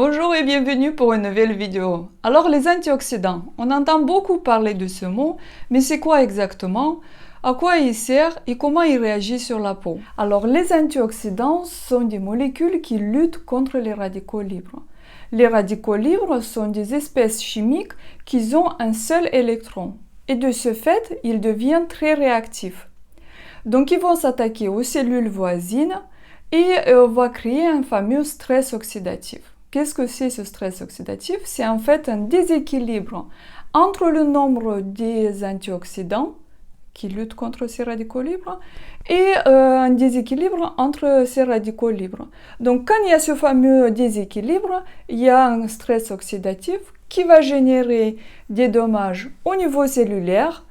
Bonjour et bienvenue pour une nouvelle vidéo. Alors les antioxydants, on entend beaucoup parler de ce mot, mais c'est quoi exactement? À quoi il sert et comment il réagit sur la peau? Alors les antioxydants sont des molécules qui luttent contre les radicaux libres. Les radicaux libres sont des espèces chimiques qui ont un seul électron et de ce fait, ils deviennent très réactifs. Donc ils vont s'attaquer aux cellules voisines et va créer un fameux stress oxydatif. Qu'est-ce que c'est ce stress oxydatif? C'est en fait un déséquilibre entre le nombre des antioxydants qui luttent contre ces radicaux libres et un déséquilibre entre ces radicaux libres. Donc quand il y a ce fameux déséquilibre, il y a un stress oxydatif qui va générer des dommages au niveau cellulaire,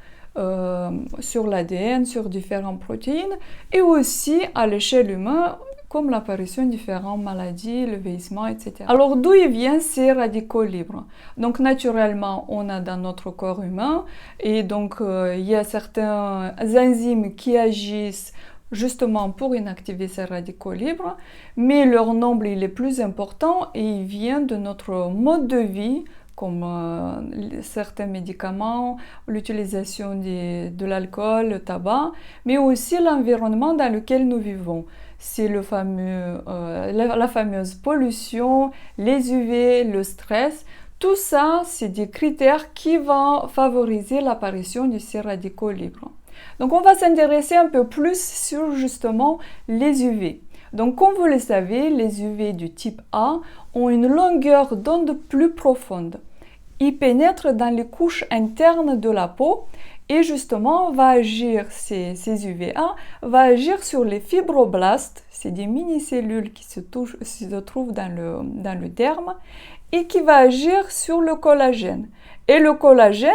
sur l'ADN, sur différentes protéines et aussi à l'échelle humaine comme l'apparition de différentes maladies, le vieillissement, etc. Alors d'où viennent ces radicaux libres? Donc naturellement, on a dans notre corps humain et donc il y a certains enzymes qui agissent justement pour inactiver ces radicaux libres, mais leur nombre il est plus important et il vient de notre mode de vie, comme certains médicaments, l'utilisation de l'alcool, le tabac, mais aussi l'environnement dans lequel nous vivons. C'est la fameuse pollution, les UV, le stress. Tout ça, c'est des critères qui vont favoriser l'apparition de ces radicaux libres. Donc, on va s'intéresser un peu plus sur justement les UV. Donc, comme vous le savez, les UV du type A ont une longueur d'onde plus profonde. Ils pénètrent dans les couches internes de la peau et justement ces UVA va agir sur les fibroblastes, c'est des mini-cellules qui se trouvent dans le derme et qui va agir sur le collagène. Et le collagène,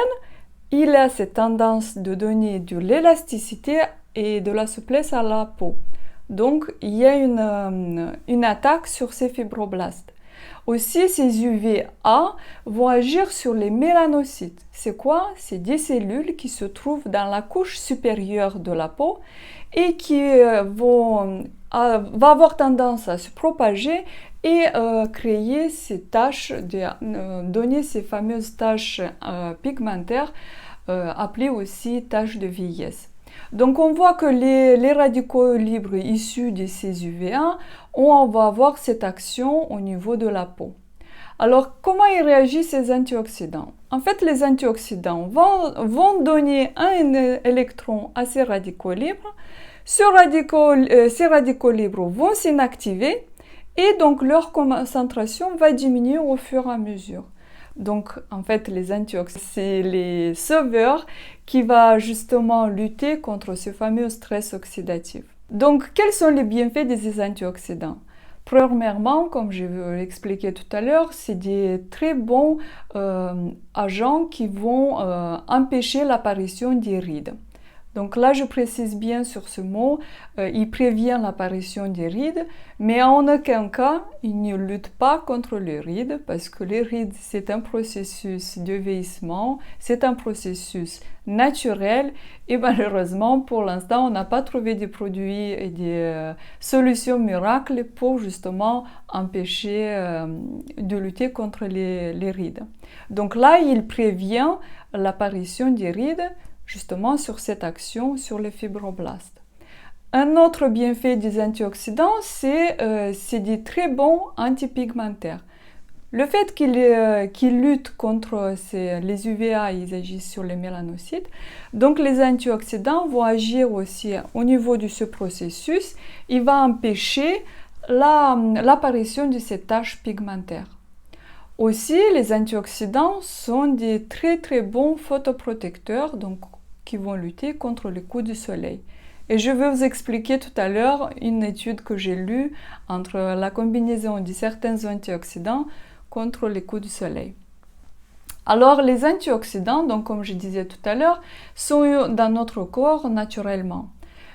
il a cette tendance de donner de l'élasticité et de la souplesse à la peau. Donc il y a une attaque sur ces fibroblastes. Aussi, ces UVA vont agir sur les mélanocytes. C'est quoi? C'est des cellules qui se trouvent dans la couche supérieure de la peau et qui vont avoir tendance à se propager et créer ces taches, donner ces fameuses taches pigmentaires appelées aussi taches de vieillesse. Donc on voit que les radicaux libres issus de ces UVA, on va avoir cette action au niveau de la peau. Alors comment ils réagissent ces antioxydants? En fait, les antioxydants vont donner un électron à ces radicaux libres. Ces radicaux libres vont s'inactiver et donc leur concentration va diminuer au fur et à mesure. Donc, en fait, les antioxydants, c'est les sauveurs qui vont justement lutter contre ce fameux stress oxydatif. Donc, quels sont les bienfaits de ces antioxydants? Premièrement, comme je l'ai expliqué tout à l'heure, c'est des très bons agents qui vont empêcher l'apparition des rides. Donc là, je précise bien sur ce mot, il prévient l'apparition des rides, mais en aucun cas, il ne lutte pas contre les rides, parce que les rides, c'est un processus de vieillissement, c'est un processus naturel, et malheureusement, pour l'instant, on n'a pas trouvé des produits et des solutions miracles pour justement empêcher de lutter contre les rides. Donc là, il prévient l'apparition des rides, justement sur cette action sur les fibroblastes. Un autre bienfait des antioxydants, c'est des très bons antipigmentaires. Le fait qu'ils luttent contre les UVA, ils agissent sur les mélanocytes. Donc les antioxydants vont agir aussi au niveau de ce processus. Il va empêcher l'apparition de ces taches pigmentaires. Aussi, les antioxydants sont des très très bons photoprotecteurs, donc qui vont lutter contre les coups du soleil. Et je vais vous expliquer tout à l'heure une étude que j'ai lue entre la combinaison de certains antioxydants contre les coups du soleil. Alors, les antioxydants, donc comme je disais tout à l'heure, sont dans notre corps naturellement.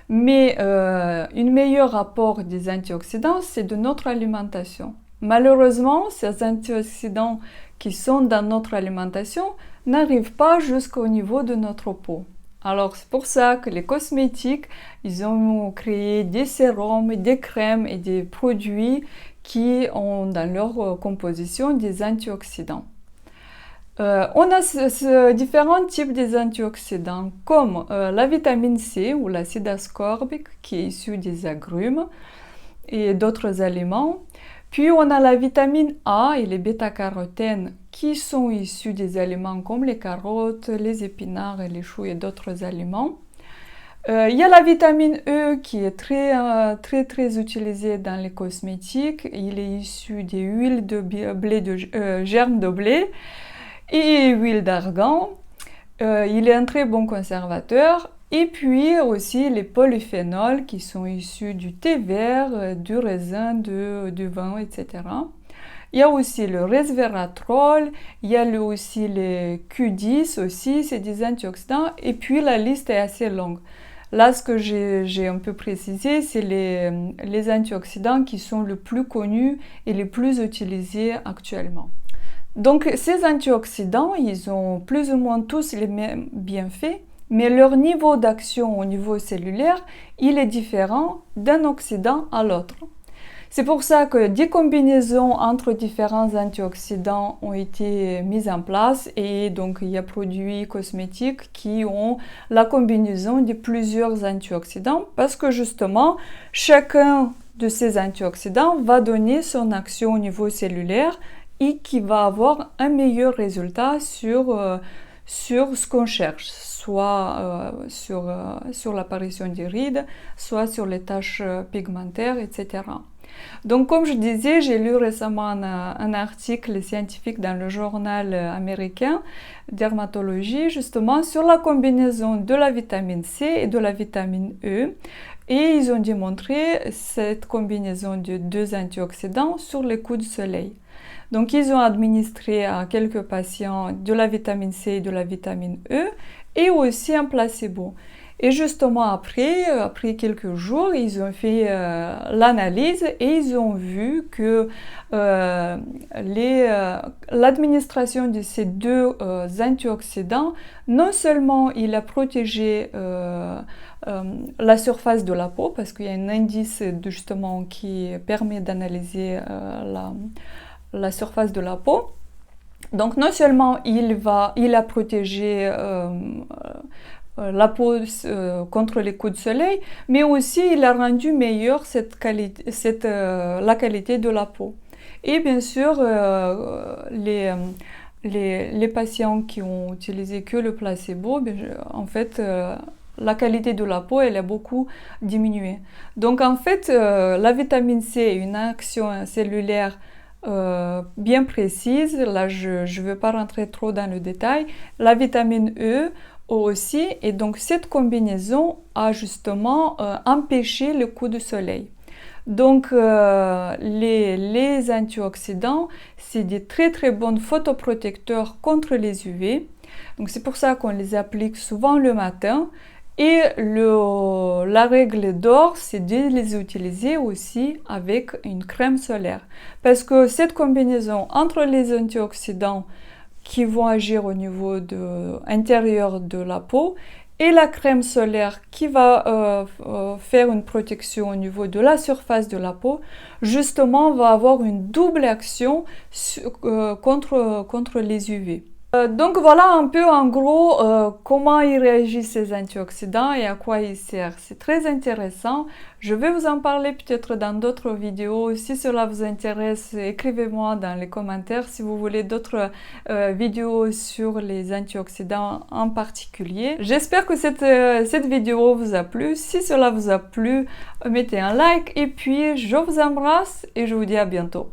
Mais un meilleur apport des antioxydants, c'est de notre alimentation. Malheureusement, ces antioxydants qui sont dans notre alimentation n'arrivent pas jusqu'au niveau de notre peau. Alors c'est pour ça que les cosmétiques, ils ont créé des sérums, des crèmes et des produits qui ont dans leur composition des antioxydants. On a différents types des antioxydants comme la vitamine C ou l'acide ascorbique qui est issu des agrumes et d'autres aliments. Puis on a la vitamine A et les bêta-carotènes qui sont issus des aliments comme les carottes, les épinards, les choux et d'autres aliments. Il y a la vitamine E qui est très utilisée dans les cosmétiques. Il est issu des huiles de blé, germes de blé et huile d'argan. Il est un très bon conservateur. Et puis aussi les polyphénols qui sont issus du thé vert, du raisin, du vin, etc. Il y a aussi le resveratrol, il y a aussi les Q10 aussi, c'est des antioxydants. Et puis la liste est assez longue. Là, ce que j'ai un peu précisé, c'est les antioxydants qui sont les plus connus et les plus utilisés actuellement. Donc ces antioxydants, ils ont plus ou moins tous les mêmes bienfaits, mais leur niveau d'action au niveau cellulaire, il est différent d'un oxydant à l'autre. C'est pour ça que des combinaisons entre différents antioxydants ont été mises en place et donc il y a produits cosmétiques qui ont la combinaison de plusieurs antioxydants parce que justement, chacun de ces antioxydants va donner son action au niveau cellulaire et qui va avoir un meilleur résultat sur ce qu'on cherche, soit sur l'apparition des rides, soit sur les taches pigmentaires, etc. Donc comme je disais, j'ai lu récemment un article scientifique dans le journal américain Dermatologie justement sur la combinaison de la vitamine C et de la vitamine E et ils ont démontré cette combinaison de deux antioxydants sur les coups de soleil. Donc ils ont administré à quelques patients de la vitamine C et de la vitamine E et aussi un placebo. Et justement après quelques jours, ils ont fait l'analyse et ils ont vu que l'administration de ces deux antioxydants, non seulement il a protégé la surface de la peau, parce qu'il y a un indice justement qui permet d'analyser la surface de la peau. Donc non seulement il a protégé la peau contre les coups de soleil, mais aussi il a rendu meilleure la qualité de la peau. Et bien sûr, les patients qui ont utilisé que le placebo, en fait, la qualité de la peau, elle a beaucoup diminué. Donc en fait, la vitamine C est une action cellulaire bien précise. Là, je ne vais pas rentrer trop dans le détail. La vitamine E aussi, et donc cette combinaison a justement empêché le coup de soleil. Donc les antioxydants, c'est des très bons photoprotecteurs contre les UV. Donc c'est pour ça qu'on les applique souvent le matin. Et la règle d'or, c'est de les utiliser aussi avec une crème solaire. Parce que cette combinaison entre les antioxydants qui vont agir au niveau intérieur de la peau et la crème solaire qui va faire une protection au niveau de la surface de la peau, justement va avoir une double action contre les UV. Donc voilà un peu en gros comment ils réagissent ces antioxydants et à quoi ils servent. C'est très intéressant. Je vais vous en parler peut-être dans d'autres vidéos. Si cela vous intéresse, écrivez-moi dans les commentaires si vous voulez d'autres vidéos sur les antioxydants en particulier. J'espère que cette vidéo vous a plu. Si cela vous a plu, mettez un like et puis je vous embrasse et je vous dis à bientôt.